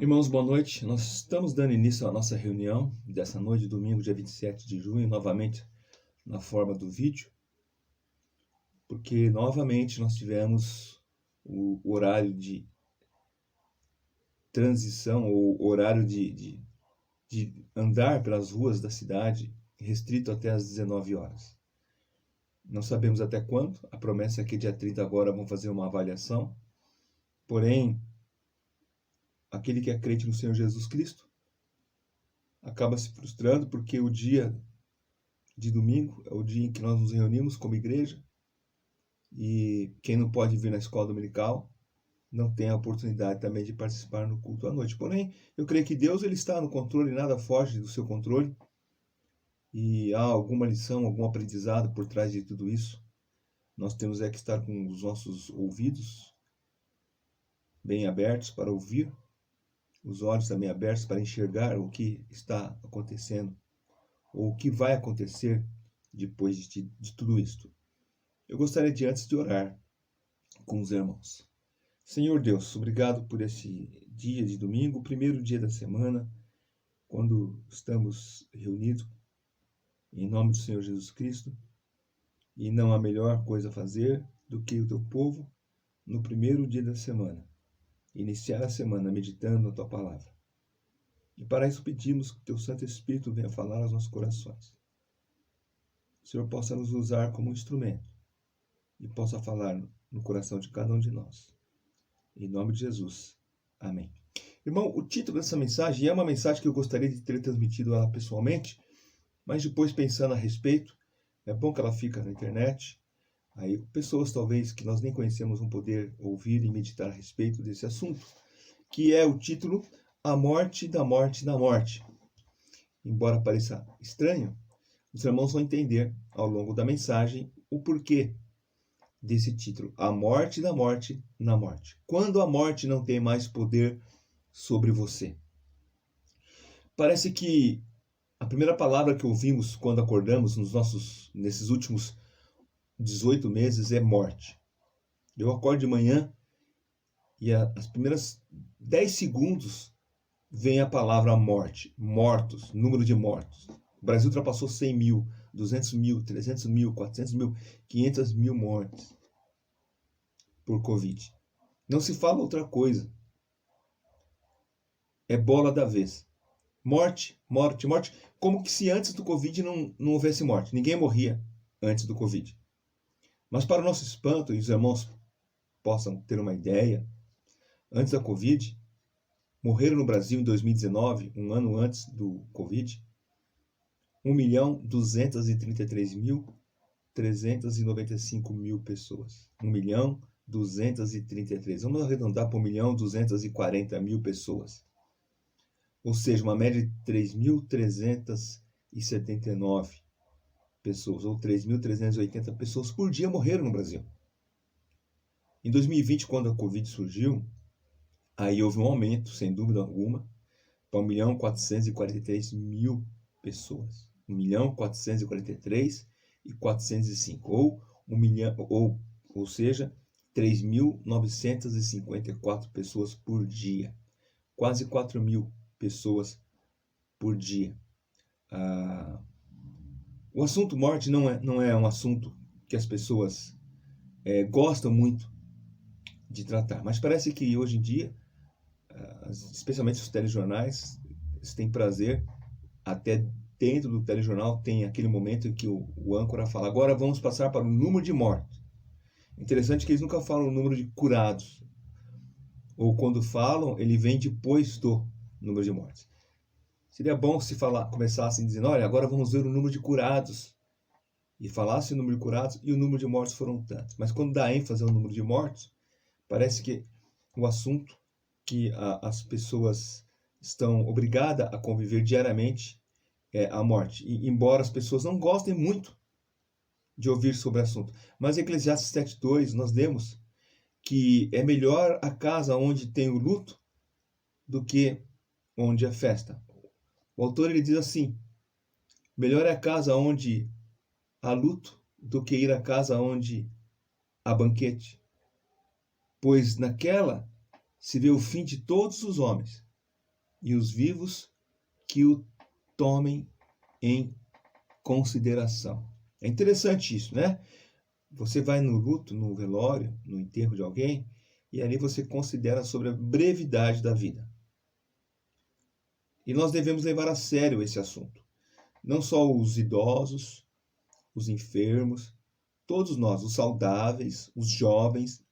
Irmãos, boa noite. Nós estamos dando início à nossa reunião dessa noite, domingo, dia 27 de junho, novamente na forma do vídeo, porque novamente nós tivemos o horário de transição, ou horário de andar pelas ruas da cidade restrito até às 19 horas. Não sabemos até quando, a promessa é que dia 30 agora vão fazer uma avaliação, porém, aquele que é crente no Senhor Jesus Cristo acaba se frustrando porque o dia de domingo é o dia em que nós nos reunimos como igreja e quem não pode vir na escola dominical não tem a oportunidade também de participar no culto à noite. Porém, eu creio que Deus ele está no controle, nada foge do seu controle e há alguma lição, algum aprendizado por trás de tudo isso. Nós temos que estar com os nossos ouvidos bem abertos para ouvir, os olhos também abertos para enxergar o que está acontecendo ou o que vai acontecer depois de tudo isto. Eu gostaria de antes de orar com os irmãos. Senhor Deus, obrigado por esse dia de domingo, o primeiro dia da semana, quando estamos reunidos em nome do Senhor Jesus Cristo, e não há melhor coisa a fazer do que o teu povo no primeiro dia da semana, iniciar a semana meditando na tua palavra. E para isso pedimos que o teu Santo Espírito venha falar aos nossos corações. O Senhor possa nos usar como instrumento e possa falar no coração de cada um de nós. Em nome de Jesus. Amém. Irmão, o título dessa mensagem é uma mensagem que eu gostaria de ter transmitido ela pessoalmente, mas depois pensando a respeito, é bom que ela fica na internet, aí pessoas talvez que nós nem conhecemos vão poder ouvir e meditar a respeito desse assunto, que é o título A Morte da Morte da Morte. Embora pareça estranho, os irmãos vão entender ao longo da mensagem o porquê desse título, A Morte da Morte na Morte. Quando a morte não tem mais poder sobre você. Parece que a primeira palavra que ouvimos quando acordamos nesses últimos 18 meses é morte. Eu acordo de manhã e as primeiras 10 segundos vem a palavra morte, mortos, número de mortos. O Brasil ultrapassou 100 mil, 200 mil, 300 mil, 400 mil, 500 mil mortes por Covid. Não se fala outra coisa. É bola da vez. Morte, morte, morte. Como que se antes do Covid não houvesse morte. Ninguém morria antes do Covid. Mas para o nosso espanto, e os irmãos possam ter uma ideia, antes da Covid, morreram no Brasil em 2019, um ano antes do Covid, 1.233.395 pessoas. 1.233.000. Vamos arredondar para 1.240.000 pessoas. Ou seja, uma média de 3.379 pessoas, ou 3.380 pessoas por dia morreram no Brasil. Em 2020, quando a Covid surgiu, aí houve um aumento, sem dúvida alguma, para 1.443.000 pessoas. 1.443.405, ou seja, 3.954 pessoas por dia. Quase 4.000 pessoas por dia. O assunto morte não é um assunto que as pessoas gostam muito de tratar, mas parece que hoje em dia, especialmente os telejornais, eles têm prazer, até dentro do telejornal tem aquele momento em que o âncora fala, agora vamos passar para o número de mortos. Interessante que eles nunca falam o número de curados, ou quando falam, ele vem depois do número de mortes. Seria bom se começassem dizendo, olha, agora vamos ver o número de curados. E falasse o número de curados e o número de mortos foram tantos. Mas quando dá ênfase ao número de mortos, parece que o assunto que as pessoas estão obrigadas a conviver diariamente é a morte. E embora as pessoas não gostem muito de ouvir sobre o assunto. Mas em Eclesiastes 7:2 nós lemos que é melhor a casa onde tem o luto do que onde é festa. O autor ele diz assim, melhor é a casa onde há luto do que ir à casa onde há banquete. Pois naquela se vê o fim de todos os homens, e os vivos que o tomem em consideração. É interessante isso, né? Você vai no luto, no velório, no enterro de alguém, e ali você considera sobre a brevidade da vida. E nós devemos levar a sério esse assunto. Não só os idosos, os enfermos, todos nós, os saudáveis, os jovens,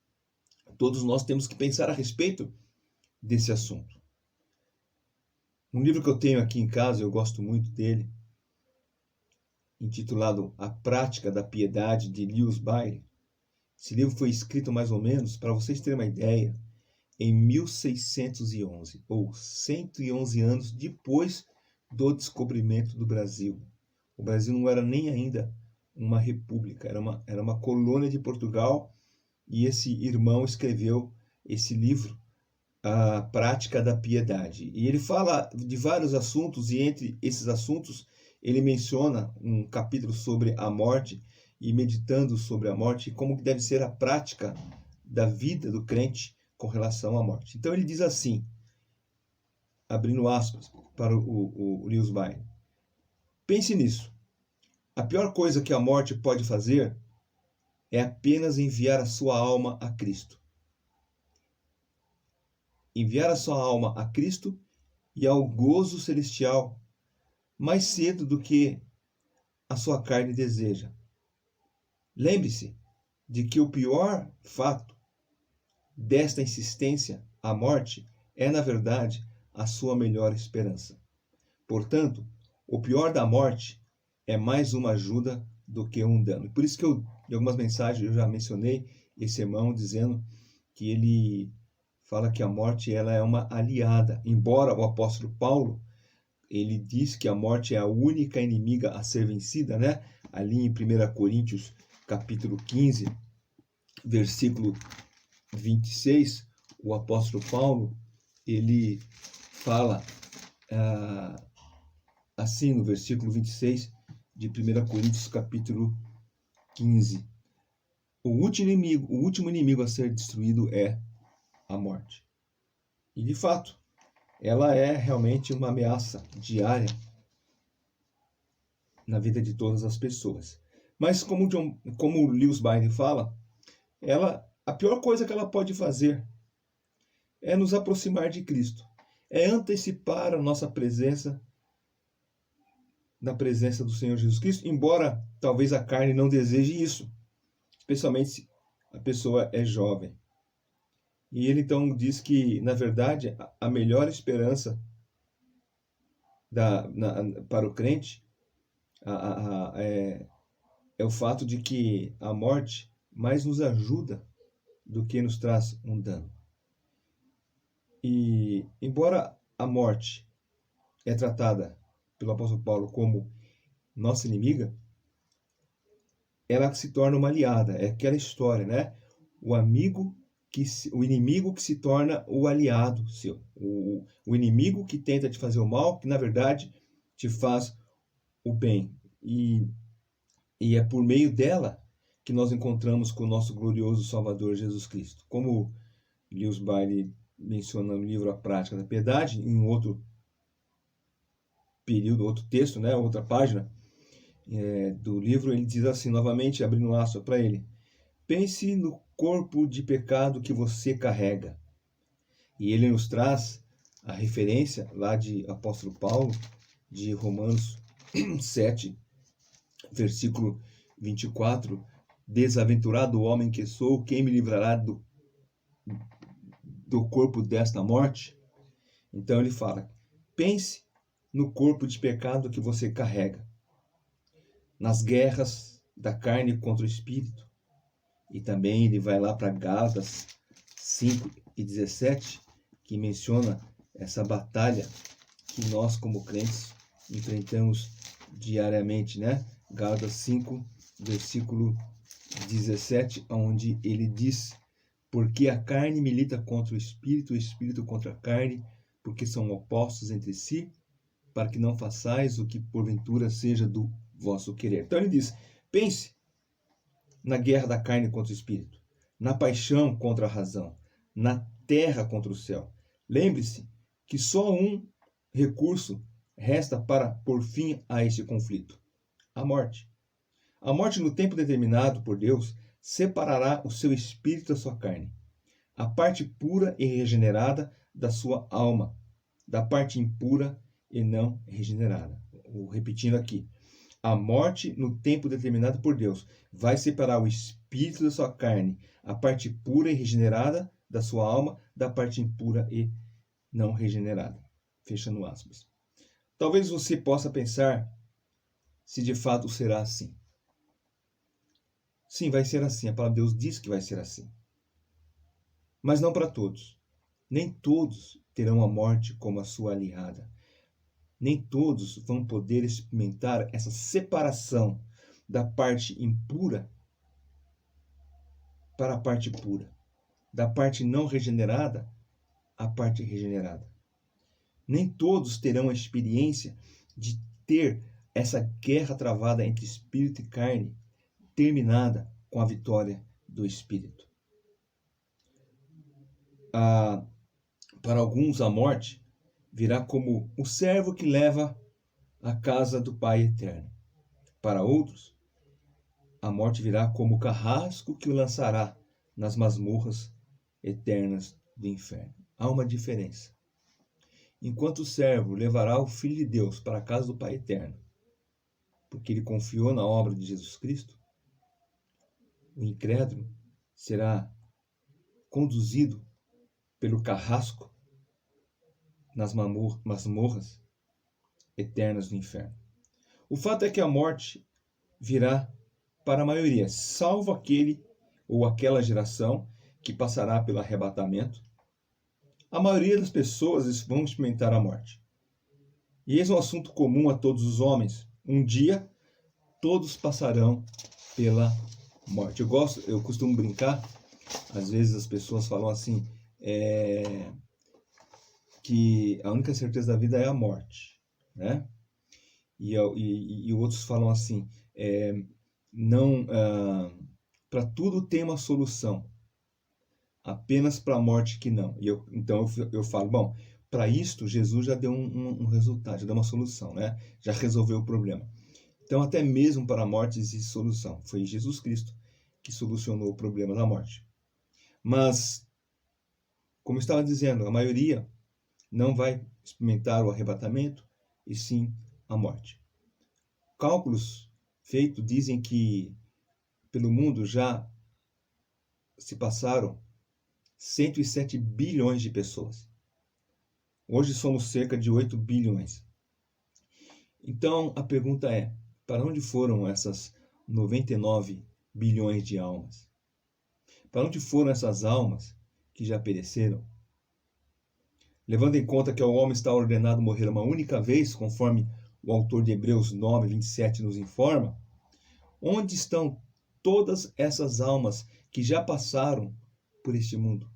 todos nós temos que pensar a respeito desse assunto. Um livro que eu tenho aqui em casa, eu gosto muito dele, intitulado A Prática da Piedade, de Lewis Bailey. Esse livro foi escrito mais ou menos, para vocês terem uma ideia, em 1611, ou 111 anos depois do descobrimento do Brasil. O Brasil não era nem ainda uma república, era uma colônia de Portugal, e esse irmão escreveu esse livro, A Prática da Piedade. E ele fala de vários assuntos, e entre esses assuntos ele menciona um capítulo sobre a morte, e meditando sobre a morte, e como deve ser a prática da vida do crente com relação à morte. Então ele diz assim, abrindo aspas para o Lewis Bailey: pense nisso. A pior coisa que a morte pode fazer é apenas enviar a sua alma a Cristo. Enviar a sua alma a Cristo e ao gozo celestial mais cedo do que a sua carne deseja. Lembre-se de que o pior fato desta insistência à morte é, na verdade, a sua melhor esperança. Portanto, o pior da morte é mais uma ajuda do que um dano. Por isso que em algumas mensagens eu já mencionei esse irmão dizendo que ele fala que a morte ela é uma aliada. Embora o apóstolo Paulo, ele diz que a morte é a única inimiga a ser vencida, né? Ali em 1 Coríntios, capítulo 15, versículo 26, o apóstolo Paulo, ele fala assim no versículo 26 de 1 Coríntios, capítulo 15. O último inimigo a ser destruído é a morte. E de fato, ela é realmente uma ameaça diária na vida de todas as pessoas. Mas como o Lewis Bailey fala, a pior coisa que ela pode fazer é nos aproximar de Cristo, é antecipar a nossa presença na presença do Senhor Jesus Cristo, embora talvez a carne não deseje isso, especialmente se a pessoa é jovem. E ele então diz que, na verdade, a melhor esperança para o crente é o fato de que a morte mais nos ajuda do que nos traz um dano. E, embora a morte é tratada pelo apóstolo Paulo como nossa inimiga, ela se torna uma aliada. É aquela história, né? O inimigo que se torna o aliado seu. O inimigo que tenta te fazer o mal, que na verdade te faz o bem. E é por meio dela que nós encontramos com o nosso glorioso Salvador Jesus Cristo. Como Lewis Bailey menciona no livro A Prática da Piedade, em outro período, outro texto, né, outra página do livro, ele diz assim, novamente, abrindo aspas para ele: pense no corpo de pecado que você carrega. E ele nos traz a referência lá de apóstolo Paulo, de Romanos 7, versículo 24, desaventurado homem que sou, quem me livrará do corpo desta morte? Então ele fala, pense no corpo de pecado que você carrega, nas guerras da carne contra o espírito. E também ele vai lá para Gálatas 5:17, que menciona essa batalha que nós como crentes enfrentamos diariamente, né? Gálatas 5, versículo 17, onde ele diz: porque a carne milita contra o espírito contra a carne, porque são opostos entre si, para que não façais o que porventura seja do vosso querer. Então ele diz, pense na guerra da carne contra o espírito, na paixão contra a razão, na terra contra o céu. Lembre-se que só um recurso resta para pôr fim a este conflito? A morte. A morte, no tempo determinado por Deus, separará o seu espírito da sua carne, a parte pura e regenerada da sua alma, da parte impura e não regenerada. Vou repetindo aqui. A morte, no tempo determinado por Deus, vai separar o espírito da sua carne, a parte pura e regenerada da sua alma, da parte impura e não regenerada. Fechando aspas. Talvez você possa pensar se de fato será assim. Sim, vai ser assim. A palavra de Deus diz que vai ser assim. Mas não para todos. Nem todos terão a morte como a sua aliada. Nem todos vão poder experimentar essa separação da parte impura para a parte pura, da parte não regenerada à parte regenerada. Nem todos terão a experiência de ter essa guerra travada entre espírito e carne terminada com a vitória do espírito. Para alguns, a morte virá como o servo que leva à casa do Pai eterno. Para outros, a morte virá como o carrasco que o lançará nas masmorras eternas do inferno. Há uma diferença. Enquanto o servo levará o Filho de Deus para a casa do Pai eterno, porque ele confiou na obra de Jesus Cristo, o incrédulo será conduzido pelo carrasco nas masmorras eternas do inferno. O fato é que a morte virá para a maioria, salvo aquele ou aquela geração que passará pelo arrebatamento. A maioria das pessoas vão experimentar a morte. E esse é um assunto comum a todos os homens. Um dia, todos passarão pela morte. Eu costumo brincar, às vezes as pessoas falam assim, que a única certeza da vida é a morte, né? E outros falam assim, não, para tudo tem uma solução, apenas para a morte que não. Então eu falo, bom, para isto Jesus já deu um resultado, já deu uma solução, né? Já resolveu o problema. Então até mesmo para a morte existe solução. Foi Jesus Cristo que solucionou o problema da morte. Mas, como eu estava dizendo, a maioria não vai experimentar o arrebatamento, e sim a morte. Cálculos feitos dizem que pelo mundo já se passaram 107 bilhões de pessoas. Hoje somos cerca de 8 bilhões. Então a pergunta é, para onde foram essas 99 bilhões de almas? Para onde foram essas almas que já pereceram? Levando em conta que o homem está ordenado morrer uma única vez, conforme o autor de Hebreus 9, 27 nos informa, onde estão todas essas almas que já passaram por este mundo?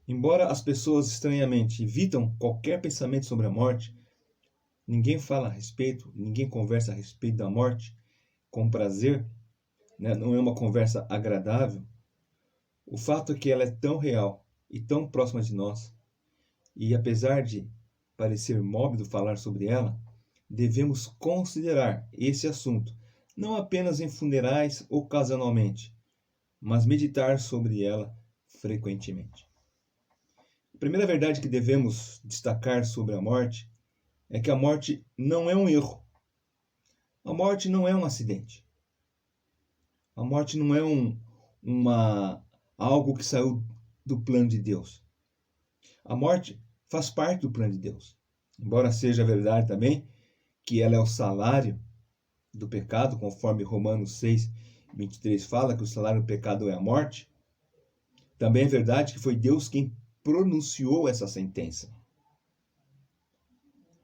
Embora as pessoas estranhamente evitam qualquer pensamento sobre a morte, ninguém fala a respeito, ninguém conversa a respeito da morte com prazer, né? Não é uma conversa agradável. O fato é que ela é tão real e tão próxima de nós, e apesar de parecer mórbido falar sobre ela, devemos considerar esse assunto não apenas em funerais ocasionalmente, mas meditar sobre ela frequentemente. A primeira verdade que devemos destacar sobre a morte é que a morte não é um erro. A morte não é um acidente. A morte não é algo que saiu do plano de Deus. A morte faz parte do plano de Deus. Embora seja verdade também que ela é o salário do pecado, conforme Romanos 6, 23 fala que o salário do pecado é a morte, também é verdade que foi Deus quem pronunciou essa sentença.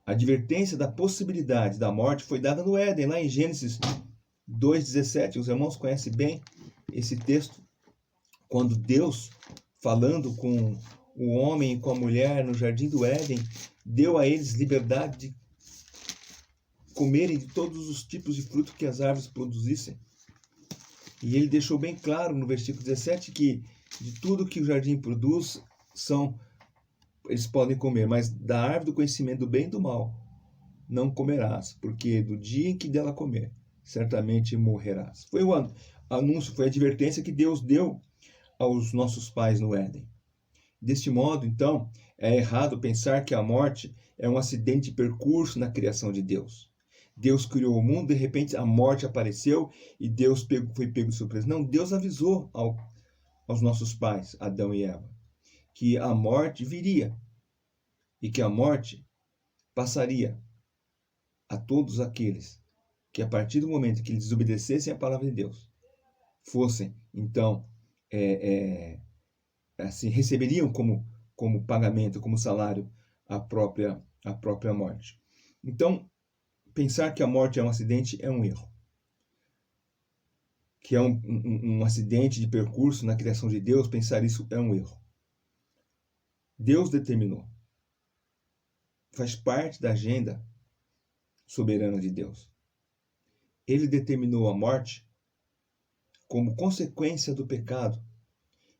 A advertência da possibilidade da morte foi dada no Éden, lá em Gênesis 2,17. Os irmãos conhecem bem esse texto, quando Deus, falando com o homem e com a mulher no jardim do Éden, deu a eles liberdade de comerem de todos os tipos de fruto que as árvores produzissem. E ele deixou bem claro no versículo 17 que de tudo que o jardim produz são eles podem comer, mas da árvore do conhecimento do bem e do mal não comerás, porque do dia em que dela comer, certamente morrerás. Foi o anúncio, foi a advertência que Deus deu aos nossos pais no Éden. Deste modo, então, é errado pensar que a morte é um acidente de percurso na criação de Deus. Deus criou o mundo, de repente a morte apareceu e Deus foi pego de surpresa. Não, Deus avisou aos nossos pais, Adão e Eva, que a morte viria e que a morte passaria a todos aqueles que, a partir do momento que eles desobedecessem a palavra de Deus, fossem, então, assim, receberiam como pagamento, como salário, a própria morte. Então, pensar que a morte é um acidente é um erro. Que é um acidente de percurso na criação de Deus, pensar isso é um erro. Deus determinou. Faz parte da agenda soberana de Deus. Ele determinou a morte como consequência do pecado.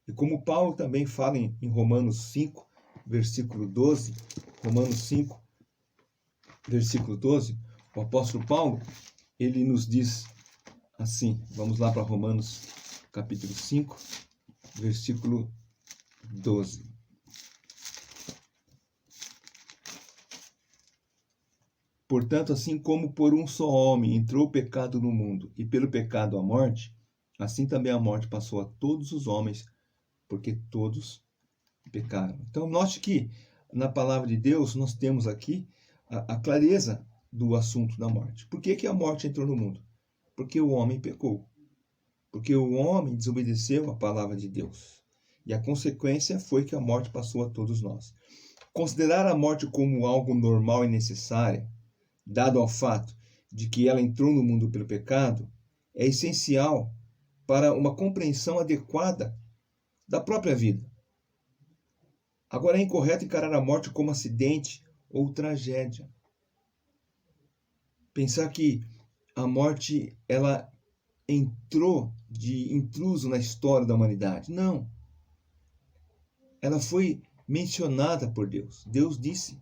E como Paulo também fala em Romanos 5, versículo 12, Romanos 5, versículo 12, o apóstolo Paulo, ele nos diz assim, vamos lá para Romanos capítulo 5, versículo 12. Portanto, assim como por um só homem entrou o pecado no mundo, e pelo pecado a morte, assim também a morte passou a todos os homens, porque todos pecaram. Então, note que na palavra de Deus nós temos aqui a clareza do assunto da morte. Por que a morte entrou no mundo? Porque o homem pecou. Porque o homem desobedeceu a palavra de Deus. E a consequência foi que a morte passou a todos nós. Considerar a morte como algo normal e necessário, dado ao fato de que ela entrou no mundo pelo pecado, é essencial para uma compreensão adequada da própria vida. Agora, é incorreto encarar a morte como acidente ou tragédia. Pensar que a morte ela entrou de intruso na história da humanidade. Não. Ela foi mencionada por Deus. Deus disse: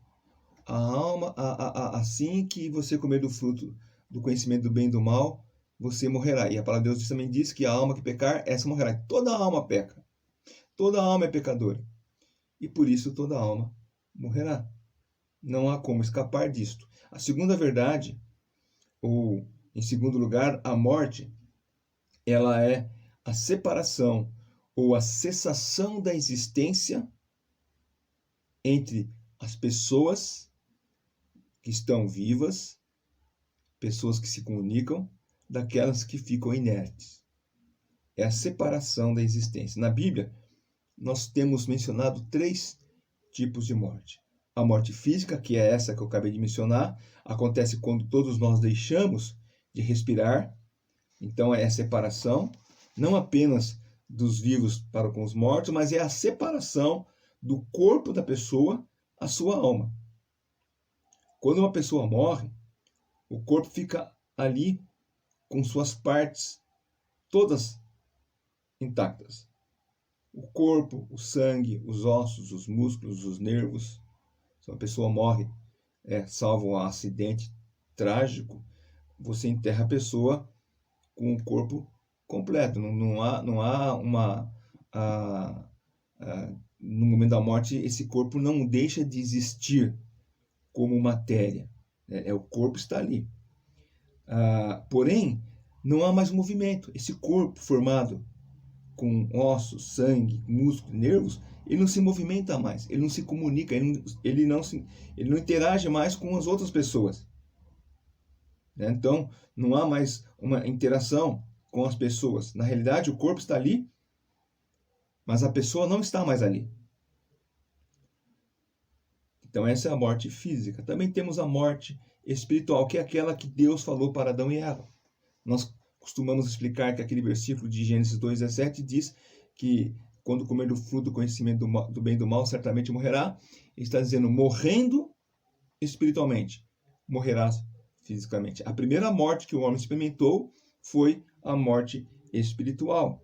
a alma, assim que você comer do fruto do conhecimento do bem e do mal, você morrerá. E a palavra de Deus também diz que a alma que pecar, essa morrerá. Toda alma peca. Toda alma é pecadora. E por isso toda alma morrerá. Não há como escapar disto. A segunda verdade, ou em segundo lugar, a morte, ela é a separação ou a cessação da existência entre as pessoas que estão vivas, pessoas que se comunicam, daquelas que ficam inertes. É a separação da existência. Na Bíblia, nós temos mencionado 3 tipos de morte. A morte física, que é essa que eu acabei de mencionar, acontece quando todos nós deixamos de respirar. Então é a separação, não apenas dos vivos para com os mortos, mas é a separação do corpo da pessoa à sua alma. Quando uma pessoa morre, o corpo fica ali com suas partes todas intactas. O corpo, o sangue, os ossos, os músculos, os nervos. Se uma pessoa morre, salvo um acidente trágico, você enterra a pessoa com o corpo completo. Não há uma... no momento da morte, esse corpo não deixa de existir como matéria. O corpo está ali. Porém, não há mais movimento. Esse corpo formado com ossos, sangue, músculos, nervos, ele não se movimenta mais, ele não se comunica, ele não interage mais com as outras pessoas. Então, não há mais uma interação com as pessoas. Na realidade, o corpo está ali, mas a pessoa não está mais ali. Então, essa é a morte física. Também temos a morte espiritual, que é aquela que Deus falou para Adão e Eva. Nós costumamos explicar que aquele versículo de Gênesis 2:17 diz que quando comer do fruto do conhecimento do bem e do mal, certamente morrerá. Ele está dizendo, morrendo espiritualmente, morrerás fisicamente. A primeira morte que o homem experimentou foi a morte espiritual,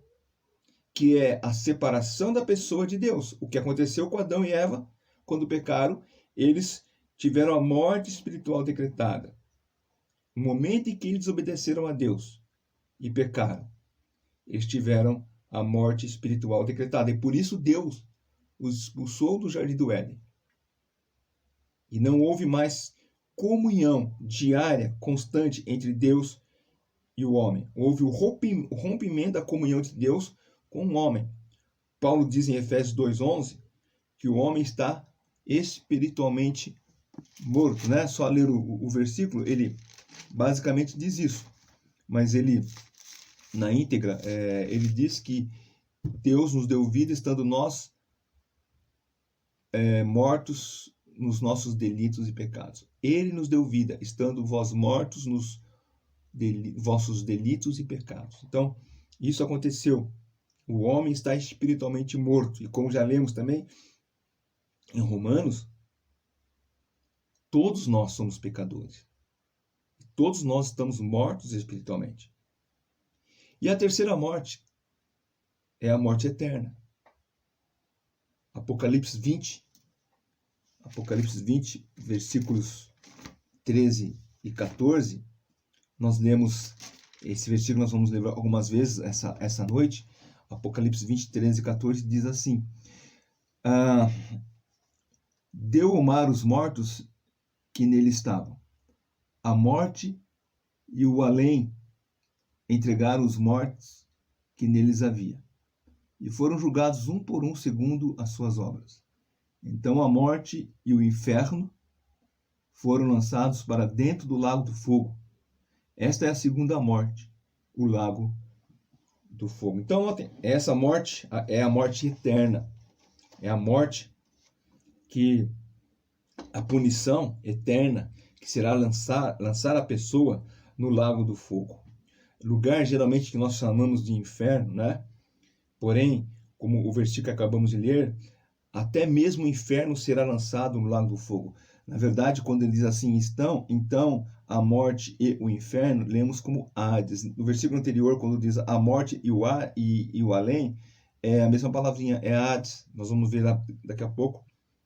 que é a separação da pessoa de Deus. O que aconteceu com Adão e Eva quando pecaram, eles tiveram a morte espiritual decretada. No momento em que eles desobedeceram a Deus e pecaram, eles tiveram a morte espiritual decretada. E por isso Deus os expulsou do jardim do Éden. E não houve mais comunhão diária, constante entre Deus e o homem. Houve o rompimento da comunhão de Deus com o homem. Paulo diz em Efésios 2:11 que o homem está espiritualmente morto, né? Só ler o versículo, ele basicamente diz isso. Mas ele, na íntegra, ele diz que Deus nos deu vida estando nós mortos nos nossos delitos e pecados. Ele nos deu vida estando vós mortos nos vossos delitos e pecados. Então, isso aconteceu. O homem está espiritualmente morto. E como já lemos também em Romanos, todos nós somos pecadores. Todos nós estamos mortos espiritualmente. E a terceira morte é a morte eterna. Apocalipse 20, versículos 13 e 14, nós lemos esse versículo, nós vamos ler algumas vezes essa noite. Apocalipse 20, 13 e 14 diz assim: deu o mar os mortos que nele estavam. A morte e o além entregaram os mortos que neles havia. E foram julgados um por um segundo as suas obras. Então a morte e o inferno foram lançados para dentro do lago do fogo. Esta é a segunda morte, o lago do fogo. Então, essa morte é a morte eterna. É a morte que a punição eterna que será lançar a pessoa no lago do fogo. Lugar geralmente que nós chamamos de inferno, né? Porém, como o versículo que acabamos de ler, até mesmo o inferno será lançado no lago do fogo. Na verdade, quando ele diz assim, então a morte e o inferno, lemos como Hades. No versículo anterior, quando diz a morte e o além, é a mesma palavrinha, é Hades. Nós vamos ver daqui a pouco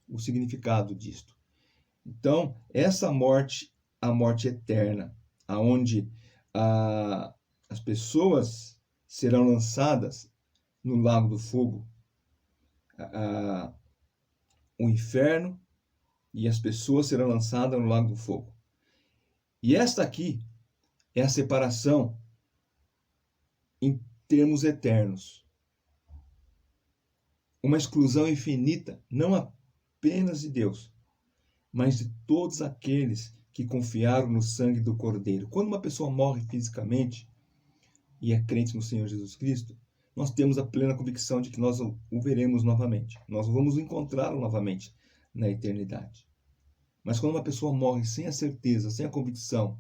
o significado disto. Então, essa morte, a morte eterna, aonde as pessoas serão lançadas no lago do fogo, o inferno e as pessoas serão lançadas no lago do fogo. E esta aqui é a separação em termos eternos. Uma exclusão infinita, não apenas de Deus, mas de todos aqueles que confiaram no sangue do Cordeiro. Quando uma pessoa morre fisicamente e é crente no Senhor Jesus Cristo, nós temos a plena convicção de que nós o veremos novamente. Nós vamos encontrá-lo novamente na eternidade. Mas quando uma pessoa morre sem a certeza, sem a convicção,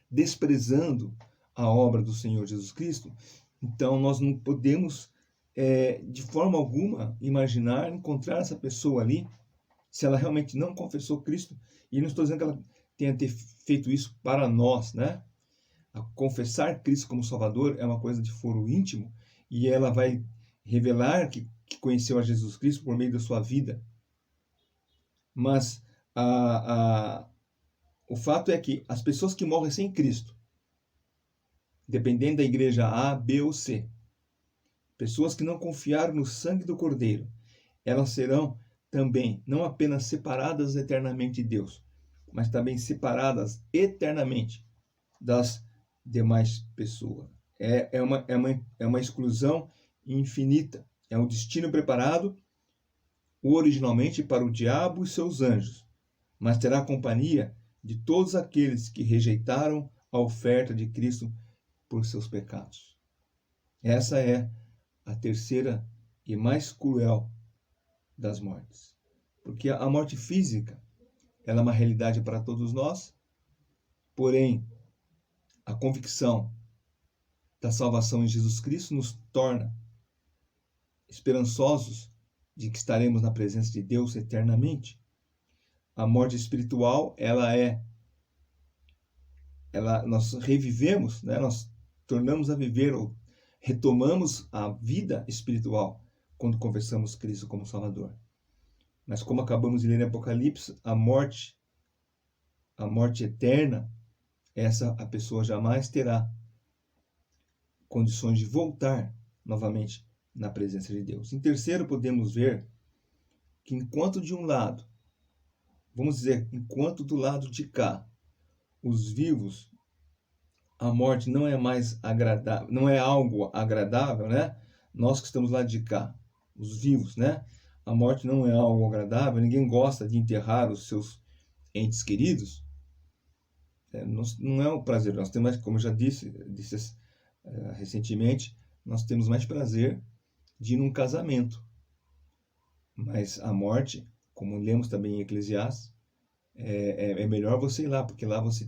desprezando a obra do Senhor Jesus Cristo, então nós não podemos, de forma alguma, imaginar encontrar essa pessoa ali, se ela realmente não confessou Cristo. E não estou dizendo que ela tenha feito isso para nós, né? A confessar Cristo como Salvador é uma coisa de foro íntimo, e ela vai revelar que conheceu a Jesus Cristo por meio da sua vida. Mas o fato é que as pessoas que morrem sem Cristo, dependendo da igreja A, B ou C, pessoas que não confiaram no sangue do Cordeiro, elas serão também não apenas separadas eternamente de Deus, mas também separadas eternamente das demais pessoas. É uma exclusão infinita. É um destino preparado originalmente para o diabo e seus anjos, mas terá companhia de todos aqueles que rejeitaram a oferta de Cristo por seus pecados. Essa é a terceira e mais cruel das mortes. Porque a morte física, ela é uma realidade para todos nós, porém, a convicção da salvação em Jesus Cristo nos torna esperançosos de que estaremos na presença de Deus eternamente. A morte espiritual, nós revivemos, né? Nós tornamos a viver, ou retomamos a vida espiritual quando confessamos Cristo como Salvador. Mas como acabamos de ler em Apocalipse, a morte eterna, essa a pessoa jamais terá condições de voltar novamente na presença de Deus. Em terceiro, podemos ver que enquanto de um lado, vamos dizer, enquanto do lado de cá, os vivos, a morte não é mais agradável, não é algo agradável, né? Nós que estamos lá de cá, os vivos, né? A morte não é algo agradável, ninguém gosta de enterrar os seus entes queridos. Não é um prazer, nós temos, como eu já disse recentemente, nós temos mais prazer de ir num casamento. Mas a morte, como lemos também em Eclesiastes, é melhor você ir lá, porque lá você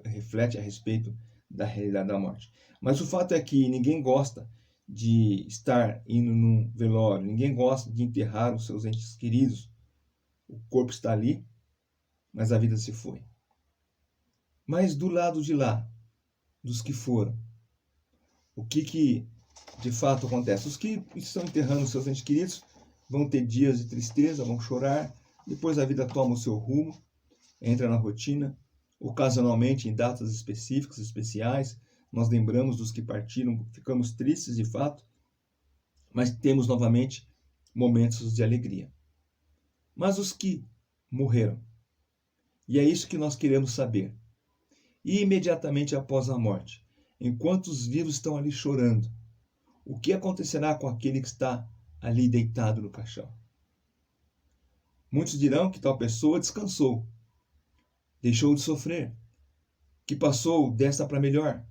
reflete a respeito da realidade da morte. Mas o fato é que ninguém gosta de estar indo num velório, ninguém gosta de enterrar os seus entes queridos. O corpo está ali, mas a vida se foi. Mas do lado de lá, dos que foram, o que de fato acontece? Os que estão enterrando seus entes queridos vão ter dias de tristeza, vão chorar, depois a vida toma o seu rumo, entra na rotina, ocasionalmente em datas específicas, especiais, nós lembramos dos que partiram, ficamos tristes de fato, mas temos novamente momentos de alegria. Mas os que morreram, e é isso que nós queremos saber, e imediatamente após a morte, enquanto os vivos estão ali chorando, o que acontecerá com aquele que está ali deitado no caixão? Muitos dirão que tal pessoa descansou, deixou de sofrer, que passou desta para melhor.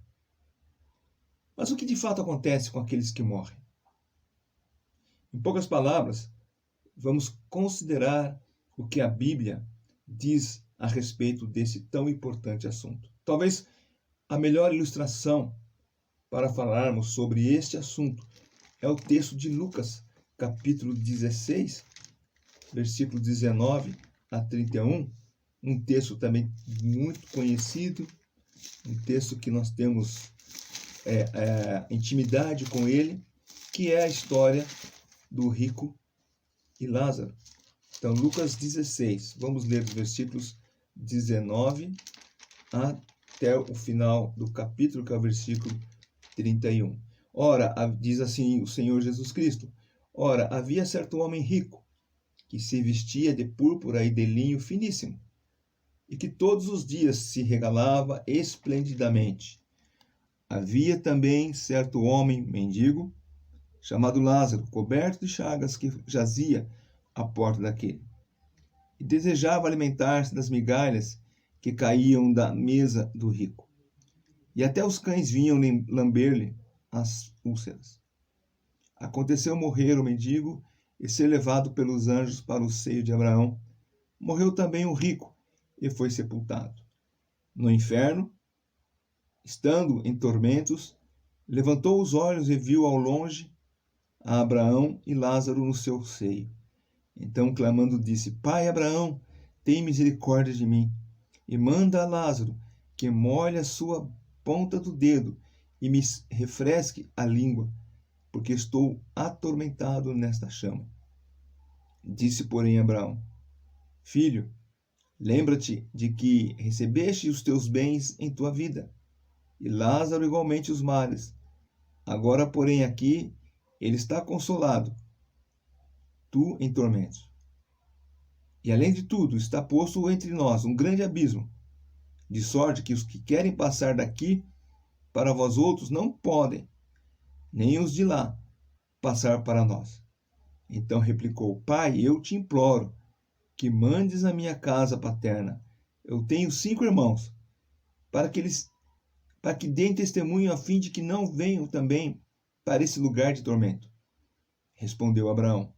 Mas o que de fato acontece com aqueles que morrem? Em poucas palavras, vamos considerar o que a Bíblia diz a respeito desse tão importante assunto. Talvez a melhor ilustração para falarmos sobre este assunto é o texto de Lucas, capítulo 16, versículo 19 a 31, um texto também muito conhecido, um texto que nós temos intimidade com ele, que é a história do rico e Lázaro. Então, Lucas 16, vamos ler os versículos 19 até o final do capítulo, que é o versículo 31. Ora, diz assim o Senhor Jesus Cristo: ora, havia certo homem rico, que se vestia de púrpura e de linho finíssimo, e que todos os dias se regalava esplendidamente. Havia também certo homem mendigo, chamado Lázaro, coberto de chagas, que jazia à porta daquele, e desejava alimentar-se das migalhas que caíam da mesa do rico. E até os cães vinham lamber-lhe as úlceras. Aconteceu morrer o mendigo e ser levado pelos anjos para o seio de Abraão. Morreu também o rico e foi sepultado. No inferno, estando em tormentos, levantou os olhos e viu ao longe a Abraão e Lázaro no seu seio. Então, clamando, disse: Pai Abraão, tem misericórdia de mim, e manda a Lázaro que molhe a sua ponta do dedo e me refresque a língua, porque estou atormentado nesta chama. Disse, porém, Abraão: Filho, lembra-te de que recebeste os teus bens em tua vida, e Lázaro igualmente os males. Agora, porém, aqui ele está consolado, tu em tormentos. E além de tudo, está posto entre nós um grande abismo, de sorte que os que querem passar daqui para vós outros não podem, nem os de lá passar para nós. Então replicou: Pai, eu te imploro que mandes a minha casa paterna. Eu tenho 5 irmãos, para que deem testemunho, a fim de que não venham também para esse lugar de tormento. Respondeu Abraão: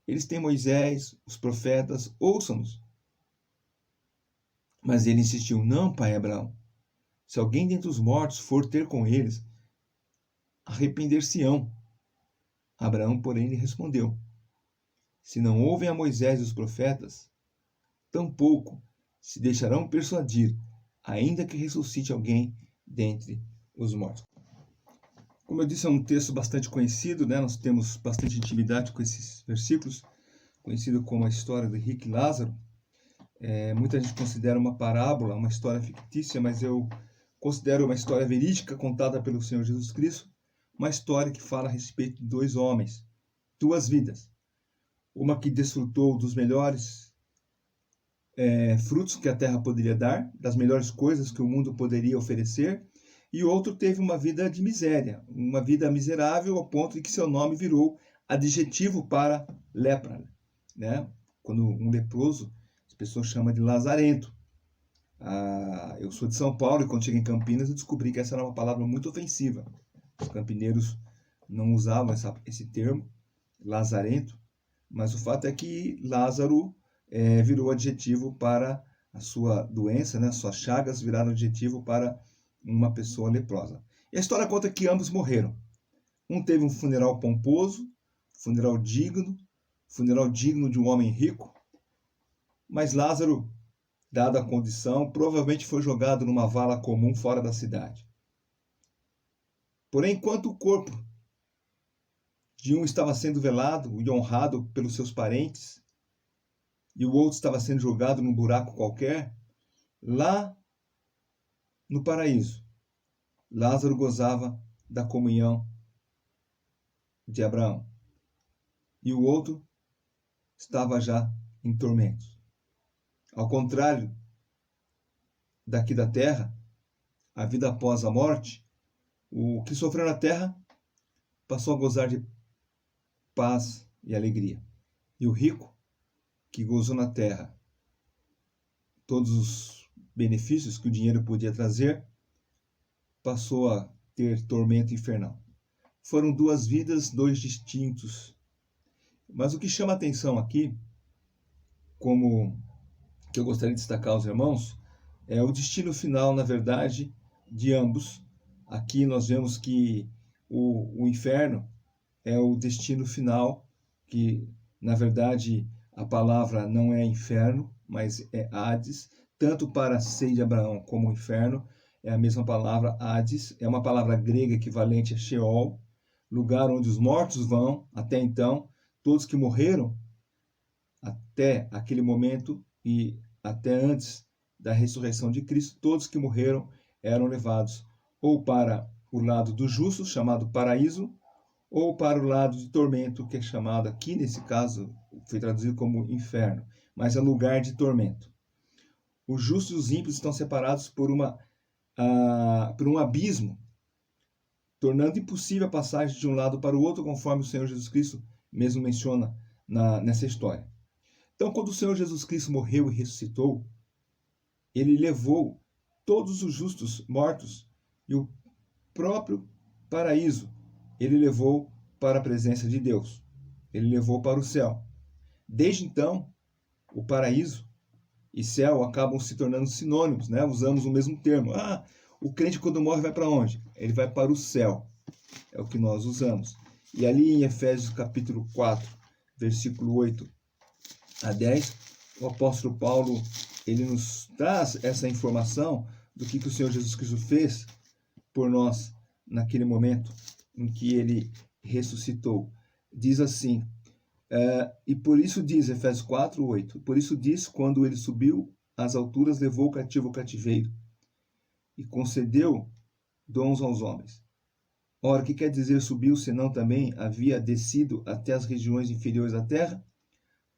Eles têm Moisés, os profetas, ouçam-nos. Mas ele insistiu: Não, pai Abraão. Se alguém dentre os mortos for ter com eles, arrepender-se-ão. Abraão, porém, lhe respondeu: Se não ouvem a Moisés e os profetas, tampouco se deixarão persuadir, ainda que ressuscite alguém dentre os mortos. Como eu disse, é um texto bastante conhecido, né? Nós temos bastante intimidade com esses versículos, conhecido como a história de Rick e Lázaro. Muita gente considera uma parábola, uma história fictícia, mas eu considero uma história verídica contada pelo Senhor Jesus Cristo, uma história que fala a respeito de dois homens, duas vidas. Uma que desfrutou dos melhores frutos que a terra poderia dar, das melhores coisas que o mundo poderia oferecer, e outro teve uma vida de miséria, uma vida miserável ao ponto de que seu nome virou adjetivo para lepra, né? Quando um leproso, as pessoas chamam de lazarento. Eu sou de São Paulo e quando cheguei em Campinas eu descobri que essa era uma palavra muito ofensiva. Os campineiros não usavam esse termo, lazarento, mas o fato é que Lázaro virou adjetivo para a sua doença, né? Suas chagas viraram adjetivo para uma pessoa leprosa. E a história conta que ambos morreram. Um teve um funeral pomposo, funeral digno de um homem rico, mas Lázaro, dada a condição, provavelmente foi jogado numa vala comum fora da cidade. Porém, enquanto o corpo de um estava sendo velado e honrado pelos seus parentes, e o outro estava sendo jogado num buraco qualquer, lá no paraíso, Lázaro gozava da comunhão de Abraão, e o outro estava já em tormentos. Ao contrário daqui da terra, a vida após a morte, o que sofreu na terra passou a gozar de paz e alegria. E o rico, que gozou na terra todos os benefícios que o dinheiro podia trazer, passou a ter tormento infernal. Foram duas vidas, dois distintos. Mas o que chama a atenção aqui, como que eu gostaria de destacar aos irmãos, é o destino final, na verdade, de ambos. Aqui nós vemos que o inferno é o destino final, que na verdade a palavra não é inferno, mas é Hades, tanto para a seio de Abraão como o inferno, é a mesma palavra Hades, é uma palavra grega equivalente a Sheol, lugar onde os mortos vão. Até então, todos que morreram até aquele momento e até antes da ressurreição de Cristo, todos que morreram eram levados ou para o lado dos justos, chamado paraíso, ou para o lado de tormento, que é chamado aqui, nesse caso, foi traduzido como inferno, mas é lugar de tormento. Os justos e os ímpios estão separados por um abismo, tornando impossível a passagem de um lado para o outro, conforme o Senhor Jesus Cristo mesmo menciona nessa história. Então, quando o Senhor Jesus Cristo morreu e ressuscitou, ele levou todos os justos mortos e o próprio paraíso ele levou para a presença de Deus. Ele levou para o céu. Desde então, o paraíso e céu acabam se tornando sinônimos, né? Usamos o mesmo termo. O crente quando morre vai para onde? Ele vai para o céu. É o que nós usamos. E ali em Efésios capítulo 4, versículo 8 a 10, o apóstolo Paulo ele nos traz essa informação do que o Senhor Jesus Cristo fez por nós naquele momento em que ele ressuscitou. Diz assim, e por isso diz, Efésios 4, 8, por isso diz, quando ele subiu às alturas, levou o cativo ao cativeiro e concedeu dons aos homens. Ora, o que quer dizer subiu, senão também havia descido até as regiões inferiores da terra?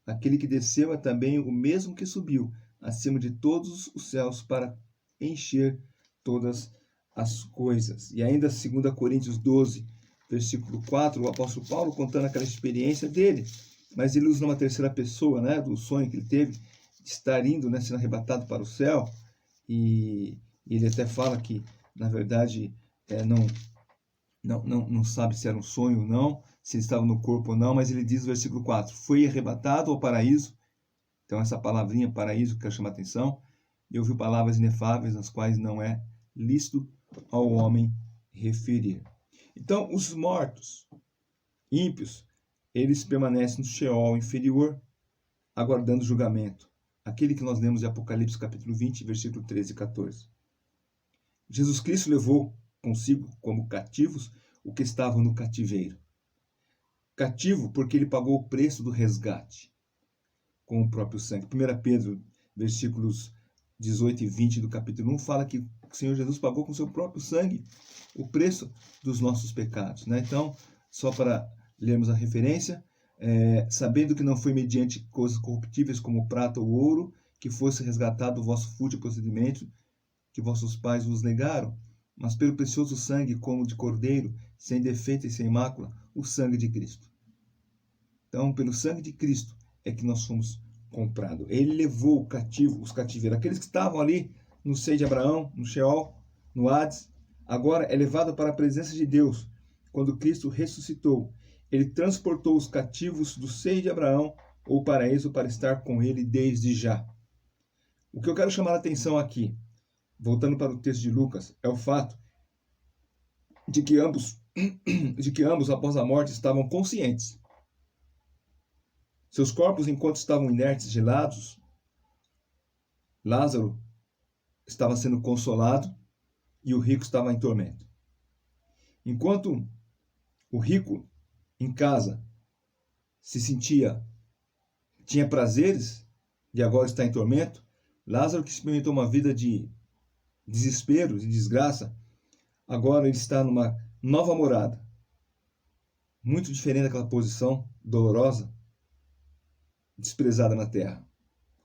Aquele que desceu é também o mesmo que subiu acima de todos os céus para encher todas as coisas. E ainda 2 Coríntios 12, versículo 4, o apóstolo Paulo contando aquela experiência dele, mas ele usa uma terceira pessoa, né, do sonho que ele teve de estar indo, né, sendo arrebatado para o céu, e ele até fala que, na verdade, não sabe se era um sonho ou não, se ele estava no corpo ou não, mas ele diz no versículo 4, foi arrebatado ao paraíso. Então essa palavrinha paraíso que chama a atenção, e ouviu palavras inefáveis, nas quais não é lícito ao homem referir. Então os mortos, ímpios, eles permanecem no Sheol inferior, aguardando o julgamento. Aquele que nós lemos em Apocalipse capítulo 20, versículo 13 e 14. Jesus Cristo levou consigo como cativos o que estavam no cativeiro. Cativo porque ele pagou o preço do resgate. com o próprio sangue. 1 Pedro, versículos 18 e 20 do capítulo 1, fala que o Senhor Jesus pagou com seu próprio sangue o preço dos nossos pecados, né? Então, só para lermos a referência, sabendo que não foi mediante coisas corruptíveis como prata ou ouro, que fosse resgatado o vosso fútil procedimento que vossos pais vos negaram, mas pelo precioso sangue como de cordeiro, sem defeito e sem mácula, o sangue de Cristo. Então, pelo sangue de Cristo é que nós fomos comprados. Ele levou os cativeiros, aqueles que estavam ali no seio de Abraão, no Sheol, no Hades, agora é levado para a presença de Deus. Quando Cristo ressuscitou, ele transportou os cativos do seio de Abraão ou paraíso para estar com ele desde já. O que eu quero chamar a atenção aqui, voltando para o texto de Lucas, é o fato de que ambos após a morte estavam conscientes. Seus corpos, enquanto estavam inertes, gelados, Lázaro estava sendo consolado e o rico estava em tormento. Enquanto o rico em casa tinha prazeres e agora está em tormento, Lázaro, que experimentou uma vida de desespero, de desgraça, agora ele está numa nova morada, muito diferente daquela posição dolorosa, desprezada na terra.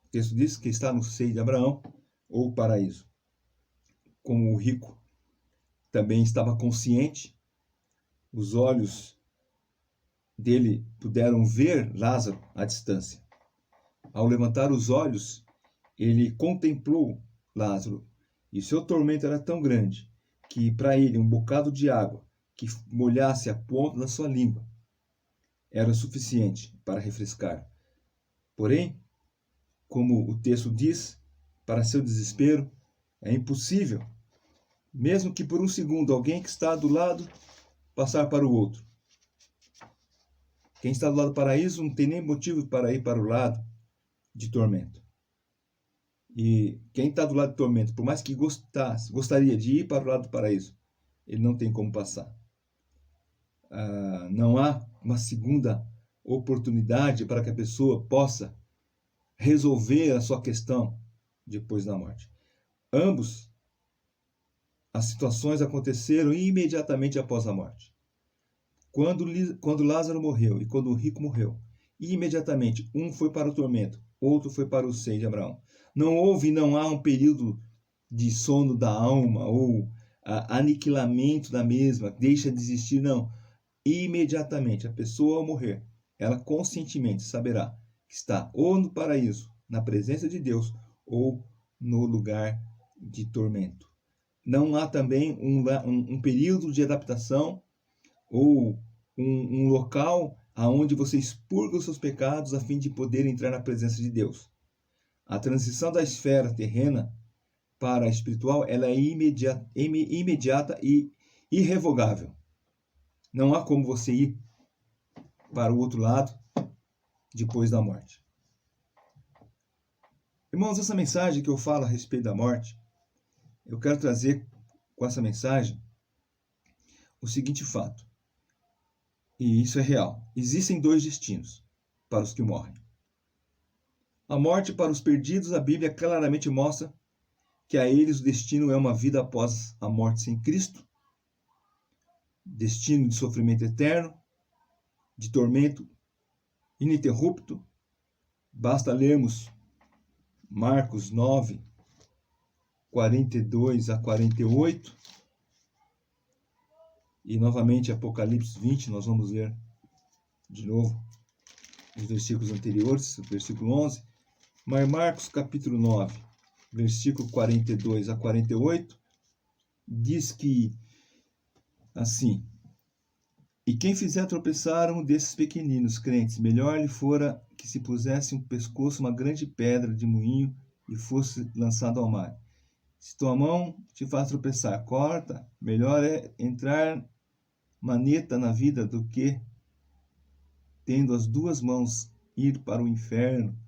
O texto diz que está no seio de Abraão ou paraíso. Como o rico também estava consciente, os olhos dele puderam ver Lázaro à distância. Ao levantar os olhos, ele contemplou Lázaro, e seu tormento era tão grande que para ele um bocado de água que molhasse a ponta da sua língua era suficiente para refrescar. Porém, como o texto diz, para seu desespero, é impossível, mesmo que por um segundo alguém que está do lado passar para o outro. Quem está do lado do paraíso não tem nem motivo para ir para o lado de tormento. E quem está do lado do tormento, por mais que gostaria de ir para o lado do paraíso, ele não tem como passar. Não há uma segunda oportunidade para que a pessoa possa resolver a sua questão depois da morte. As situações aconteceram imediatamente após a morte. Quando Lázaro morreu e quando o rico morreu, imediatamente um foi para o tormento, outro foi para o seio de Abraão. Não há um período de sono da alma ou aniquilamento da mesma, deixa de existir, não. Imediatamente, a pessoa ao morrer, ela conscientemente saberá que está ou no paraíso, na presença de Deus, ou no lugar de tormento. Não há também um período de adaptação ou um local aonde você expurga os seus pecados a fim de poder entrar na presença de Deus. A transição da esfera terrena para a espiritual, ela é imediata e irrevogável. Não há como você ir para o outro lado depois da morte. Irmãos, essa mensagem que eu falo a respeito da morte, eu quero trazer com essa mensagem o seguinte fato. E isso é real. Existem dois destinos para os que morrem. A morte para os perdidos, a Bíblia claramente mostra que a eles o destino é uma vida após a morte sem Cristo, destino de sofrimento eterno, de tormento ininterrupto. Basta lermos Marcos 9, 42 a 48 e novamente Apocalipse 20, nós vamos ler de novo os versículos anteriores, o versículo 11, mas Marcos capítulo 9, versículo 42 a 48, diz que assim: e quem fizer tropeçar um desses pequeninos crentes, melhor lhe fora que se pusesse um pescoço uma grande pedra de moinho e fosse lançado ao mar. Se tua mão te faz tropeçar, corta. Melhor é entrar maneta na vida do que, tendo as duas mãos, ir para o inferno,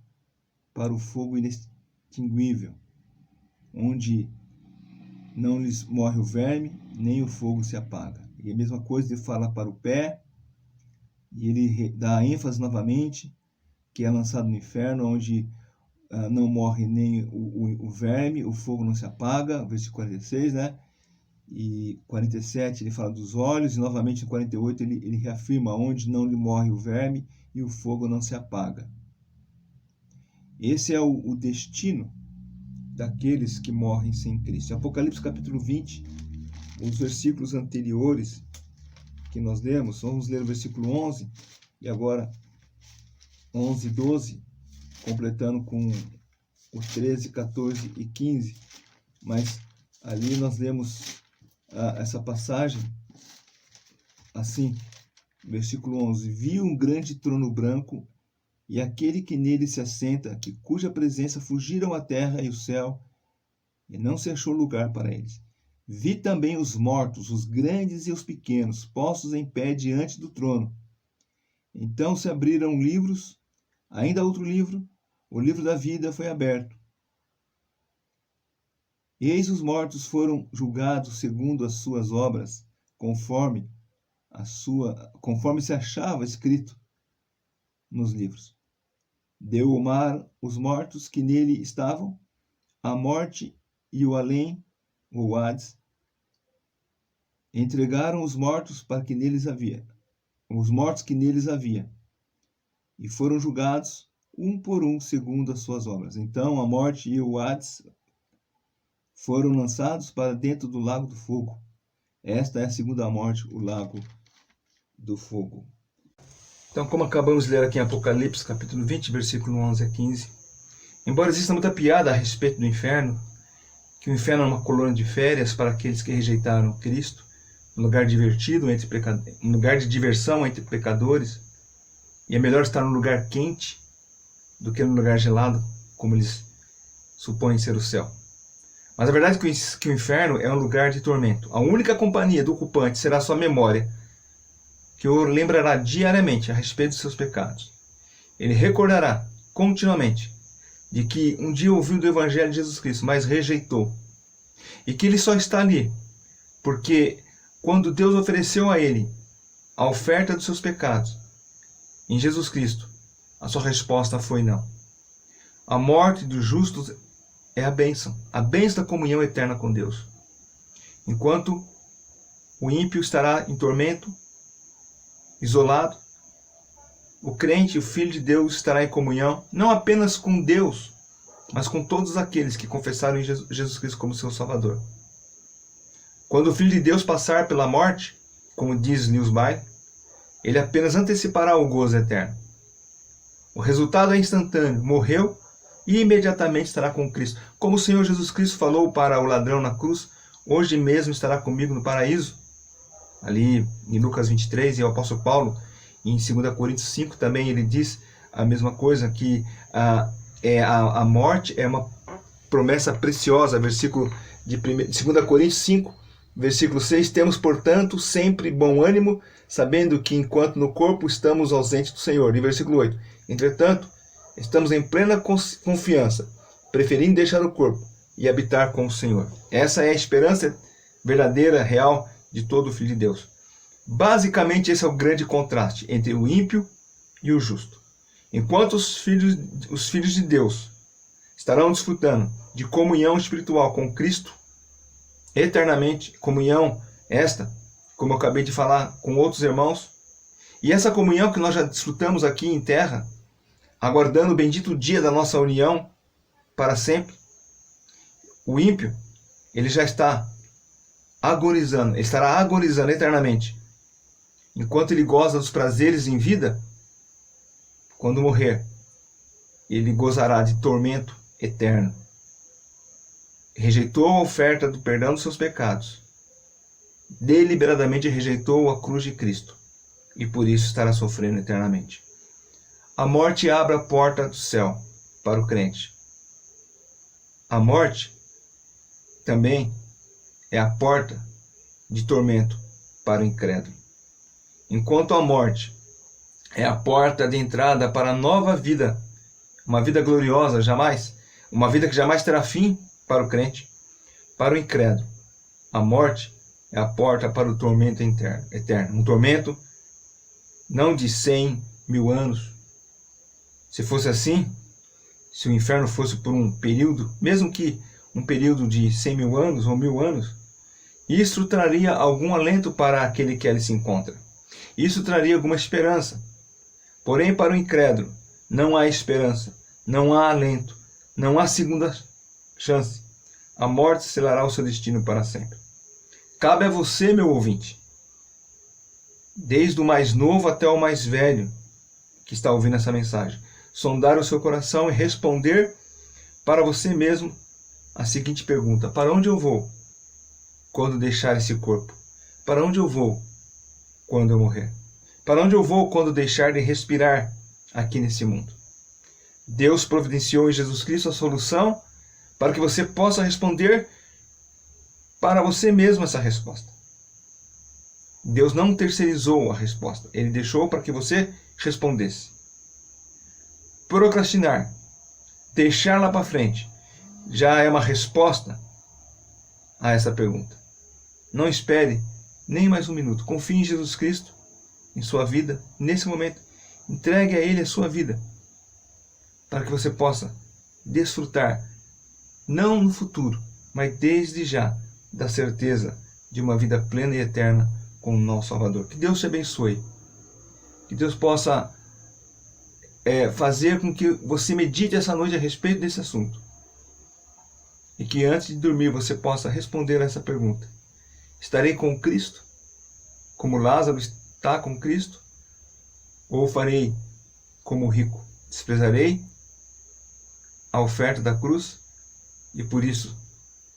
para o fogo inextinguível, onde não lhes morre o verme, nem o fogo se apaga. E a mesma coisa ele fala para o pé, e ele dá ênfase novamente que é lançado no inferno, onde não morre nem o verme, o fogo não se apaga, versículo 46, né? E 47 ele fala dos olhos, e novamente no 48 ele reafirma onde não lhe morre o verme e o fogo não se apaga. Esse é o destino daqueles que morrem sem Cristo. Em Apocalipse capítulo 20, os versículos anteriores que nós lemos, vamos ler o versículo 11 e agora 11 e 12, completando com o 13, 14 e 15, mas ali nós lemos essa passagem assim, versículo 11: vi um grande trono branco e aquele que nele se assenta, cuja presença fugiram a terra e o céu, e não se achou lugar para eles. Vi também os mortos, os grandes e os pequenos, postos em pé diante do trono. Então se abriram livros, ainda outro livro, o livro da vida foi aberto. Eis os mortos foram julgados segundo as suas obras, conforme se achava escrito nos livros. Deu o mar os mortos que nele estavam, a morte e o além, o Hades, entregaram os mortos para que neles havia, os mortos que neles havia, e foram julgados um por um segundo as suas obras. Então a morte e o Hades foram lançados para dentro do lago do fogo. Esta é a segunda morte, o lago do fogo. Então, como acabamos de ler aqui em Apocalipse, capítulo 20, versículo 11 a 15, embora exista muita piada a respeito do inferno, que o inferno é uma colônia de férias para aqueles que rejeitaram Cristo, um lugar divertido, um lugar de diversão entre pecadores, e é melhor estar num lugar quente do que num lugar gelado, como eles supõem ser o céu. Mas a verdade é que o inferno é um lugar de tormento. A única companhia do ocupante será a sua memória, que o lembrará diariamente a respeito dos seus pecados. Ele recordará continuamente de que um dia ouviu do Evangelho de Jesus Cristo, mas rejeitou. E que ele só está ali porque quando Deus ofereceu a ele a oferta dos seus pecados, em Jesus Cristo, a sua resposta foi não. A morte dos justos é a bênção da comunhão eterna com Deus. Enquanto o ímpio estará em tormento, isolado, o crente, o Filho de Deus, estará em comunhão, não apenas com Deus, mas com todos aqueles que confessaram em Jesus Cristo como seu Salvador. Quando o Filho de Deus passar pela morte, como diz Newsby, ele apenas antecipará o gozo eterno. O resultado é instantâneo, morreu e imediatamente estará com Cristo. Como o Senhor Jesus Cristo falou para o ladrão na cruz, hoje mesmo estará comigo no paraíso. Ali em Lucas 23, e o apóstolo Paulo, em 2 Coríntios 5, também ele diz a mesma coisa, que a morte é uma promessa preciosa. Versículo de 2 Coríntios 5, versículo 6, temos, portanto, sempre bom ânimo, sabendo que enquanto no corpo estamos ausentes do Senhor. E versículo 8, entretanto, estamos em plena confiança, preferindo deixar o corpo e habitar com o Senhor. Essa é a esperança verdadeira, real, de todo filho de Deus. Basicamente, esse é o grande contraste entre o ímpio e o justo. Enquanto os filhos de Deus estarão desfrutando de comunhão espiritual com Cristo eternamente, comunhão esta, como eu acabei de falar, com outros irmãos, e essa comunhão que nós já desfrutamos aqui em terra, aguardando o bendito dia da nossa união para sempre, o ímpio, ele já está agonizando, ele estará agonizando eternamente. Enquanto ele goza dos prazeres em vida, quando morrer, ele gozará de tormento eterno. Rejeitou a oferta do perdão dos seus pecados. Deliberadamente rejeitou a cruz de Cristo. E por isso estará sofrendo eternamente. A morte abre a porta do céu para o crente. A morte também é a porta de tormento para o incrédulo. Enquanto a morte é a porta de entrada para a nova vida, uma vida gloriosa, uma vida que jamais terá fim para o crente, para o incrédulo, a morte é a porta para o tormento eterno. Um tormento não de 100 mil anos, Se fosse assim, se o inferno fosse por um período, mesmo que um período de 100 mil anos ou 1000 anos, isso traria algum alento para aquele que ali se encontra. Isso traria alguma esperança. Porém, para o incrédulo, não há esperança, não há alento, não há segunda chance. A morte selará o seu destino para sempre. Cabe a você, meu ouvinte, desde o mais novo até o mais velho que está ouvindo essa mensagem, sondar o seu coração e responder para você mesmo a seguinte pergunta: para onde eu vou quando deixar esse corpo? Para onde eu vou quando eu morrer? Para onde eu vou quando deixar de respirar aqui nesse mundo? Deus providenciou em Jesus Cristo a solução para que você possa responder para você mesmo essa resposta. Deus não terceirizou a resposta, Ele deixou para que você respondesse. Procrastinar, deixar lá para frente, já é uma resposta a essa pergunta. Não espere nem mais um minuto. Confie em Jesus Cristo, em sua vida, nesse momento. Entregue a Ele a sua vida, para que você possa desfrutar, não no futuro, mas desde já, da certeza de uma vida plena e eterna com o nosso Salvador. Que Deus te abençoe. Que Deus possa fazer com que você medite essa noite a respeito desse assunto. E que antes de dormir você possa responder a essa pergunta: estarei com Cristo, como Lázaro está com Cristo? Ou farei como o rico? Desprezarei a oferta da cruz e por isso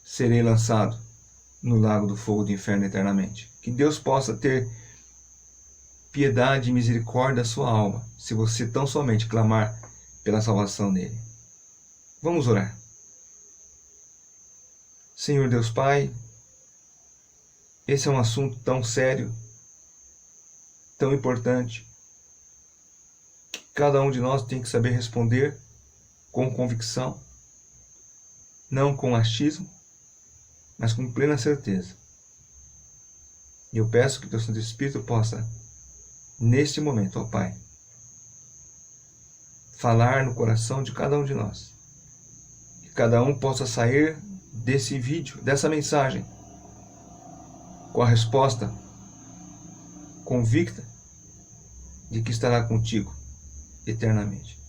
serei lançado no lago do fogo do inferno eternamente. Que Deus possa ter piedade e misericórdia da sua alma, se você tão somente clamar pela salvação dele. Vamos orar. Senhor Deus Pai, esse é um assunto tão sério, tão importante, que cada um de nós tem que saber responder com convicção, não com achismo, mas com plena certeza. E eu peço que o Teu Santo Espírito possa, neste momento, ó Pai, falar no coração de cada um de nós. Que cada um possa sair desse vídeo, dessa mensagem, com a resposta convicta de que estará contigo eternamente.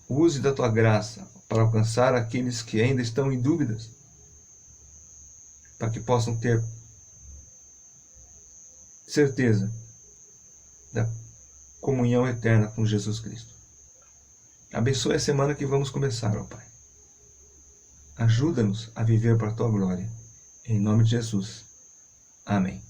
Use da Tua graça para alcançar aqueles que ainda estão em dúvidas, para que possam ter certeza da comunhão eterna com Jesus Cristo. Abençoe a semana que vamos começar, ó Pai. Ajuda-nos a viver para a Tua glória. Em nome de Jesus. Amém.